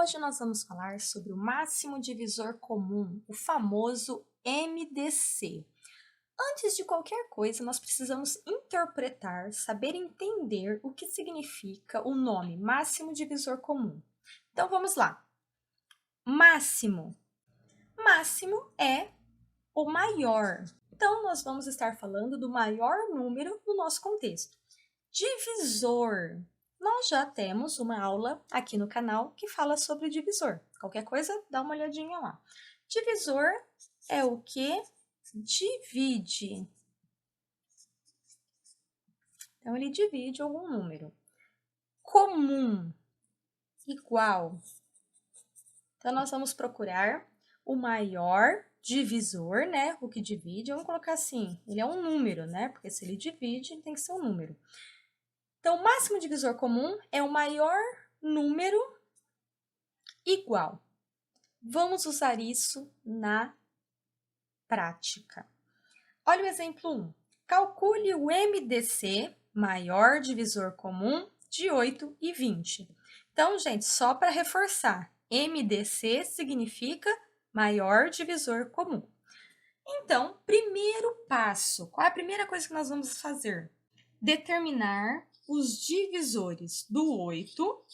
Hoje nós vamos falar sobre o máximo divisor comum, o famoso MDC. Antes de qualquer coisa, nós precisamos interpretar, saber entender o que significa o nome máximo divisor comum. Então vamos lá. Máximo. Máximo é o maior. Então nós vamos estar falando do maior número no nosso contexto. Divisor. Nós já temos uma aula aqui no canal que fala sobre divisor. Qualquer coisa, dá uma olhadinha lá. Divisor é o que divide. Então, ele divide algum número. Comum, igual. Então, nós vamos procurar o maior divisor, né? O que divide, vamos colocar assim, ele é um número, né? Porque se ele divide, ele tem que ser um número. Então, o máximo divisor comum é o maior número igual. Vamos usar isso na prática. Olha o exemplo 1. Calcule o MDC, maior divisor comum, de 8 e 20. Então, gente, só para reforçar, MDC significa maior divisor comum. Então, primeiro passo, qual é a primeira coisa que nós vamos fazer? Determinar os divisores do 8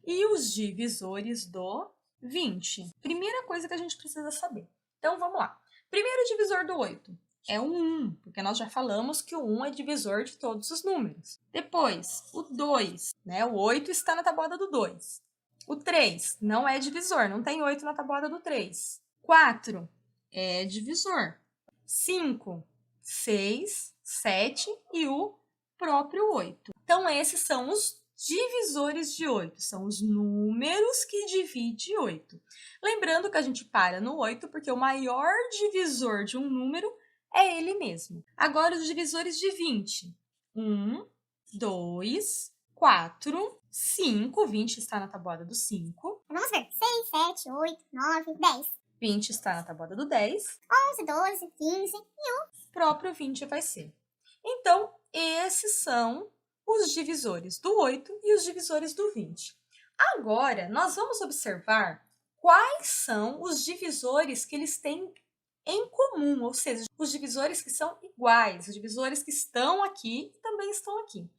e os divisores do 20. Primeira coisa que a gente precisa saber. Então, vamos lá. Primeiro divisor do 8 é o 1, porque nós já falamos que o 1 é divisor de todos os números. Depois, o 2, né? O 8 está na tabuada do 2. O 3 não é divisor, não tem 8 na tabuada do 3. 4 é divisor. 5, 6, 7 e o próprio 8. Então, esses são os divisores de 8, são os números que dividem 8. Lembrando que a gente para no 8 porque o maior divisor de um número é ele mesmo. Agora, os divisores de 20. 1, 2, 4, 5. 20 está na tabuada do 5. Vamos ver. 6, 7, 8, 9, 10. 20 está na tabuada do 10. 11, 12, 15 e O próprio 20 vai ser. Então, esses são os divisores do 8 e os divisores do 20. Agora, nós vamos observar quais são os divisores que eles têm em comum, ou seja, os divisores que são iguais, os divisores que estão aqui e também estão aqui.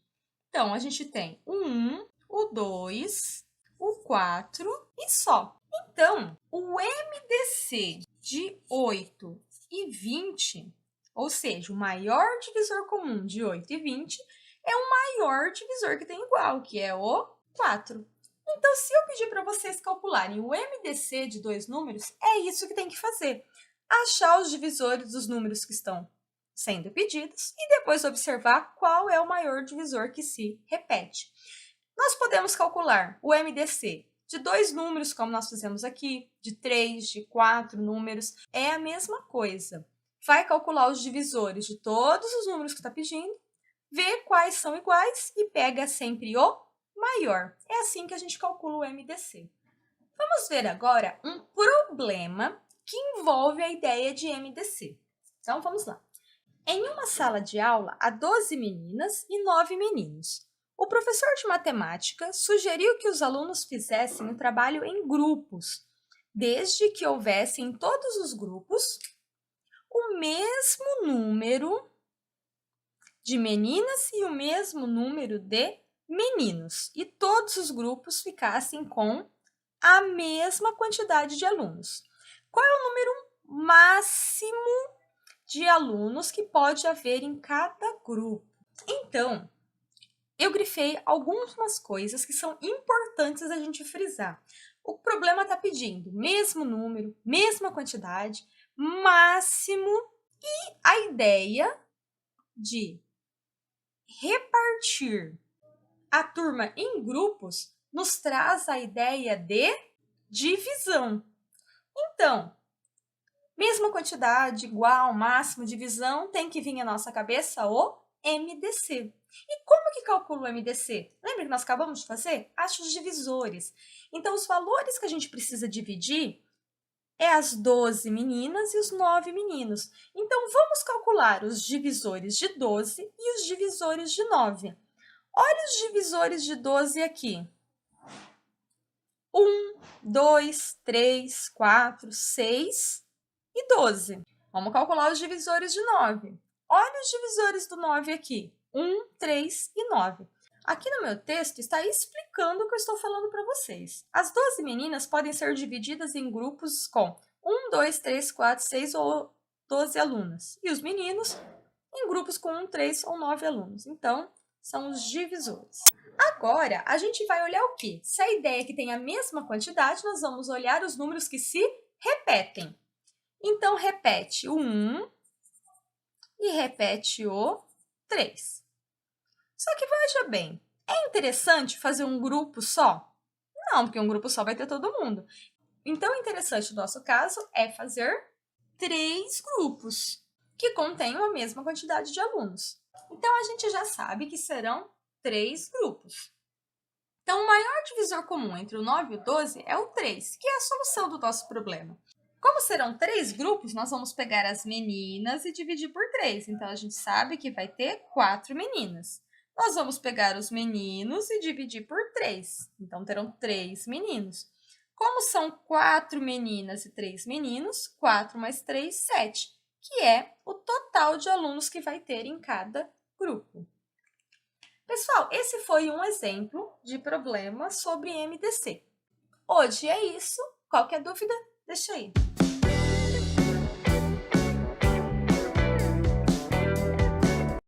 Então, a gente tem o 1, o 2, o 4 e só. Então, o MDC de 8 e 20, ou seja, o maior divisor comum de 8 e 20, é o maior divisor que tem igual, que é o 4. Então, se eu pedir para vocês calcularem o MDC de dois números, é isso que tem que fazer. Achar os divisores dos números que estão sendo pedidos e depois observar qual é o maior divisor que se repete. Nós podemos calcular o MDC de dois números, como nós fizemos aqui, de 3, de 4 números, é a mesma coisa. Vai calcular os divisores de todos os números que está pedindo, vê quais são iguais e pega sempre o maior. É assim que a gente calcula o MDC. Vamos ver agora um problema que envolve a ideia de MDC. Então, vamos lá. Em uma sala de aula, há 12 meninas e 9 meninos. O professor de matemática sugeriu que os alunos fizessem o trabalho em grupos, desde que houvesse em todos os grupos o mesmo número de meninas e o mesmo número de meninos, e todos os grupos ficassem com a mesma quantidade de alunos. Qual é o número máximo de alunos que pode haver em cada grupo? Então, eu grifei algumas coisas que são importantes a gente frisar. O problema está pedindo mesmo número, mesma quantidade, máximo, e a ideia de repartir a turma em grupos nos traz a ideia de divisão. Então, mesma quantidade, igual, máximo, divisão, tem que vir à nossa cabeça o MDC. E como que calcula o MDC? Lembra que nós acabamos de fazer? Acha os divisores. Então, os valores que a gente precisa dividir é as 12 meninas e os 9 meninos. Então, vamos calcular os divisores de 12 e os divisores de 9. Olha os divisores de 12 aqui. 1, 2, 3, 4, 6 e 12. Vamos calcular os divisores de 9. Olha os divisores do 9 aqui. 1, 3 e 9. Aqui no meu texto está explicando o que eu estou falando para vocês. As 12 meninas podem ser divididas em grupos com 1, 2, 3, 4, 6 ou 12 alunas. E os meninos em grupos com 1, 3 ou 9 alunos. Então, são os divisores. Agora, a gente vai olhar o quê? Se a ideia é que tem a mesma quantidade, nós vamos olhar os números que se repetem. Então, repete o 1 e repete o 3. Só que veja bem, é interessante fazer um grupo só? Não, porque um grupo só vai ter todo mundo. Então, o interessante no nosso caso é fazer 3 grupos que contenham a mesma quantidade de alunos. Então, a gente já sabe que serão 3 grupos. Então, o maior divisor comum entre o 9 e o 12 é o 3, que é a solução do nosso problema. Como serão 3 grupos, nós vamos pegar as meninas e dividir por 3. Então, a gente sabe que vai ter 4 meninas. Nós vamos pegar os meninos e dividir por 3. Então, terão 3 meninos. Como são 4 meninas e 3 meninos, 4 mais 3, 7, que é o total de alunos que vai ter em cada grupo. Pessoal, esse foi um exemplo de problema sobre MDC. Hoje é isso. Qualquer dúvida, deixa aí.